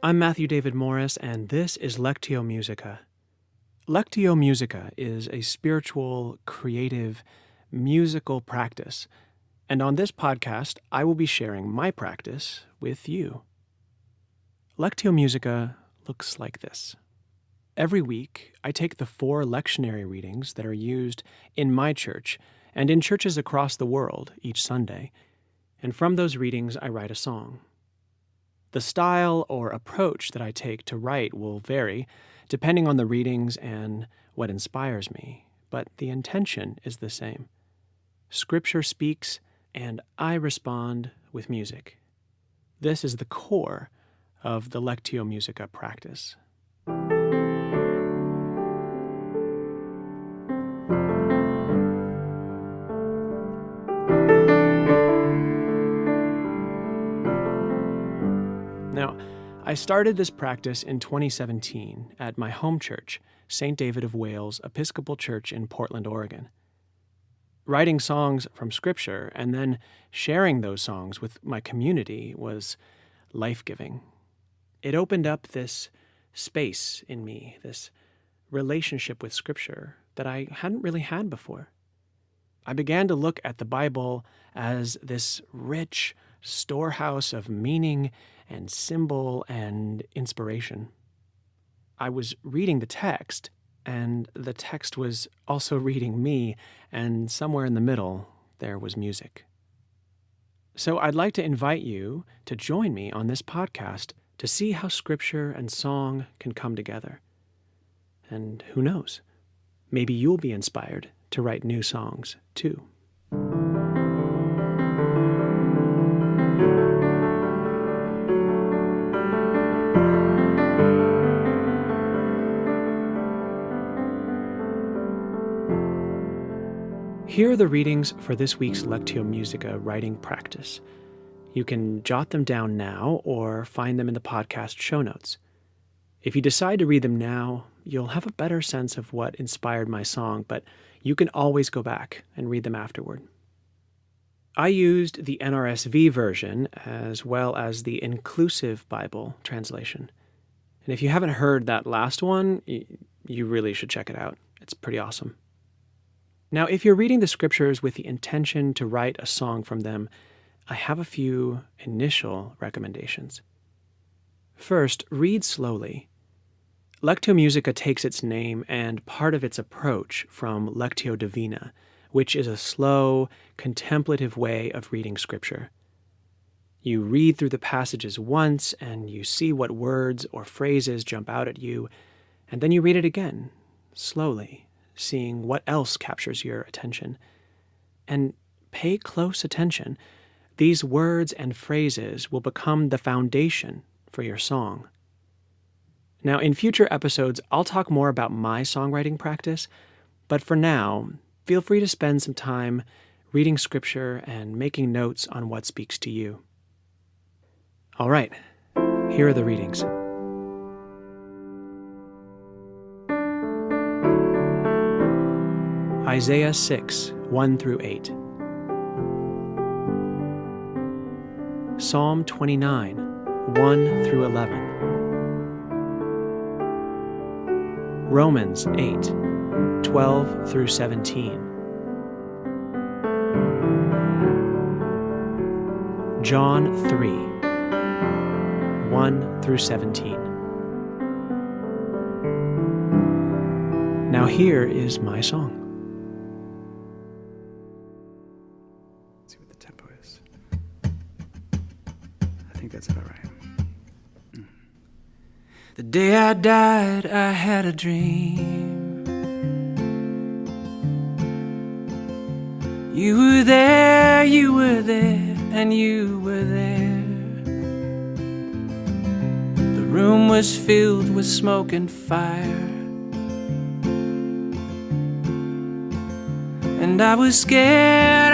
I'm Matthew David Morris, and this is Lectio Musica. Lectio Musica is a spiritual, creative, musical practice, and on this podcast, I will be sharing my practice with you. Lectio Musica looks like this. Every week, I take the 4 lectionary readings that are used in my church and in churches across the world each Sunday, and from those readings, I write a song. The style or approach that I take to write will vary depending on the readings and what inspires me, but the intention is the same. Scripture speaks, and I respond with music. This is the core of the Lectio Musica practice. Now, I started this practice in 2017 at my home church, St. David of Wales Episcopal Church in Portland, Oregon. Writing songs from Scripture and then sharing those songs with my community was life-giving. It opened up this space in me, this relationship with Scripture that I hadn't really had before. I began to look at the Bible as this rich storehouse of meaning and symbol and inspiration. I was reading the text, and the text was also reading me, and somewhere in the middle, there was music. So I'd like to invite you to join me on this podcast to see how Scripture and song can come together. And who knows, maybe you'll be inspired to write new songs, too. Here are the readings for this week's Lectio Musica writing practice. You can jot them down now or find them in the podcast show notes. If you decide to read them now, you'll have a better sense of what inspired my song, but you can always go back and read them afterward. I used the NRSV version as well as the Inclusive Bible translation. And if you haven't heard that last one, you really should check it out. It's pretty awesome. Now, if you're reading the Scriptures with the intention to write a song from them, I have a few initial recommendations. First, read slowly. Lectio Musica takes its name and part of its approach from Lectio Divina, which is a slow, contemplative way of reading Scripture. You read through the passages once, and you see what words or phrases jump out at you, and then you read it again, slowly, seeing what else captures your attention. And pay close attention. These words and phrases will become the foundation for your song. Now, in future episodes, I'll talk more about my songwriting practice, but for now, feel free to spend some time reading Scripture and making notes on what speaks to you. All right, here are the readings. Isaiah 6, 1 through 8. Psalm 29, 1 through 11. Romans 8, 12 through 17. John 3, 1 through 17. Now here is my song. That's about right. The day I died, I had a dream. You were there, and you were there. The room was filled with smoke and fire. And I was scared.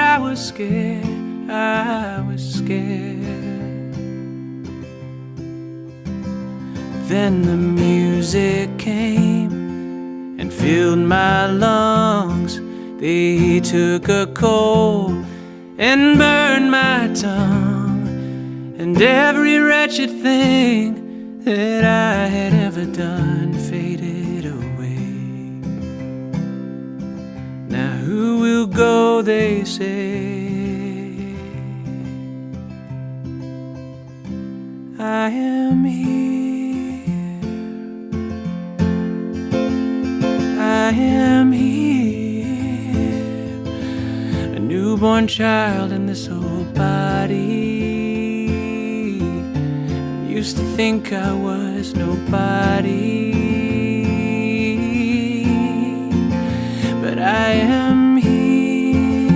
Then the music came and filled my lungs. They took a coal and burned my tongue, and every wretched thing that I had ever done faded away. Now who will go, they say. I am here. I am here. A newborn child in this old body. Used to think I was nobody, but I am here.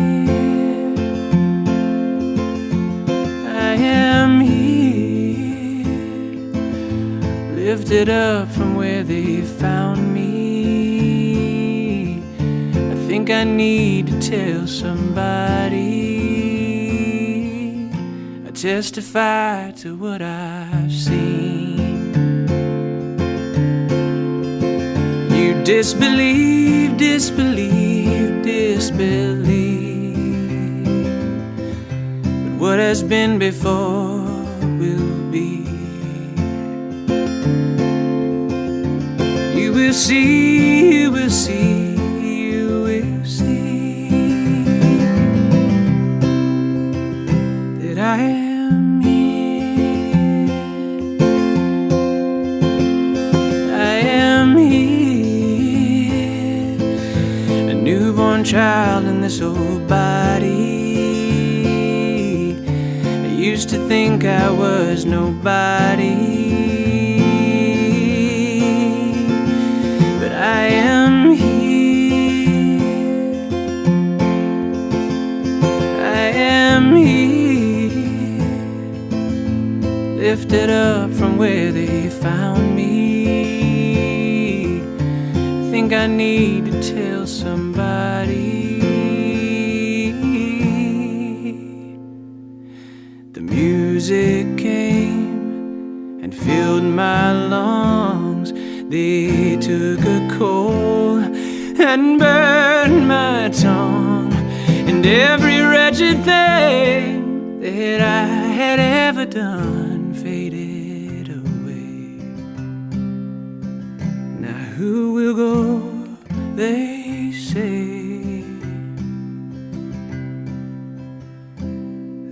I am here, lifted up from where they found me. I think I need to tell somebody. Testify to what I've seen. You disbelieve, disbelieve, disbelieve. But what has been before will be. You will see, you will see, you will see that I am. Child in this old body. I used to think I was nobody, but I am here. I am here, lifted up from where they found me. I think I need to tell somebody. The music came and filled my lungs. They took a coal and burned my tongue. And every wretched thing that I had ever done faded away. Now who will go, they say.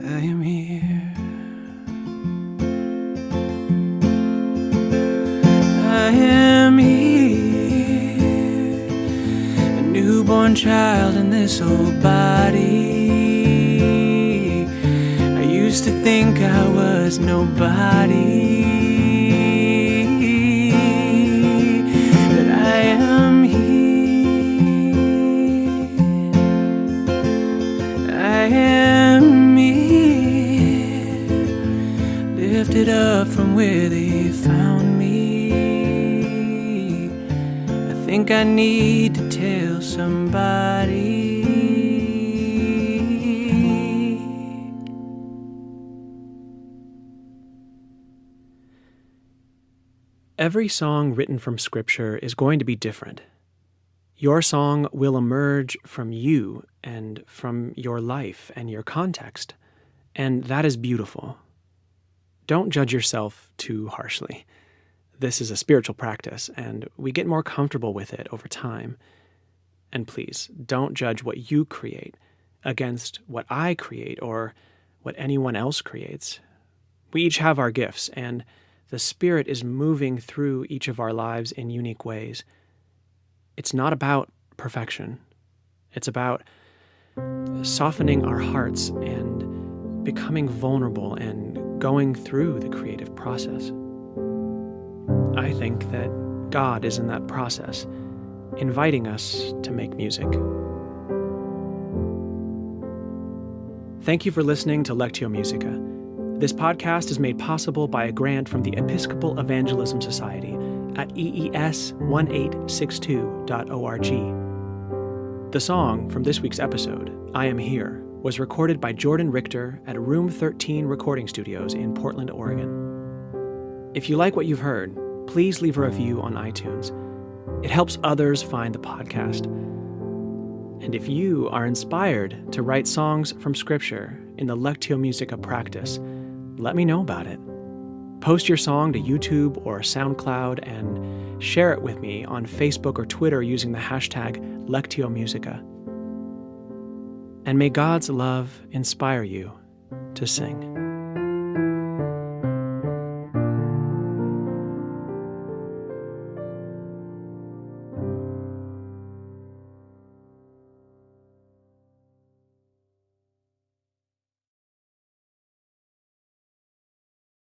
I am here. I am here. A newborn child in this old body. I used to think I was nobody, but I am here. I am here, lifted up from where they found me. I think I need to tell somebody. Every song written from Scripture is going to be different. Your song will emerge from you and from your life and your context, and that is beautiful. Don't judge yourself too harshly. This is a spiritual practice, and we get more comfortable with it over time. And please, don't judge what you create against what I create or what anyone else creates. We each have our gifts, and the Spirit is moving through each of our lives in unique ways. It's not about perfection. It's about softening our hearts and becoming vulnerable and going through the creative process. I think that God is in that process, inviting us to make music. Thank you for listening to Lectio Musica. This podcast is made possible by a grant from the Episcopal Evangelism Society at ees1862.org. The song from this week's episode, I Am Here, was recorded by Jordan Richter at Room 13 Recording Studios in Portland, Oregon. If you like what you've heard, please leave a review on iTunes. It helps others find the podcast. And if you are inspired to write songs from Scripture in the Lectio Musica practice, let me know about it. Post your song to YouTube or SoundCloud and share it with me on Facebook or Twitter using the hashtag Lectio Musica. And may God's love inspire you to sing.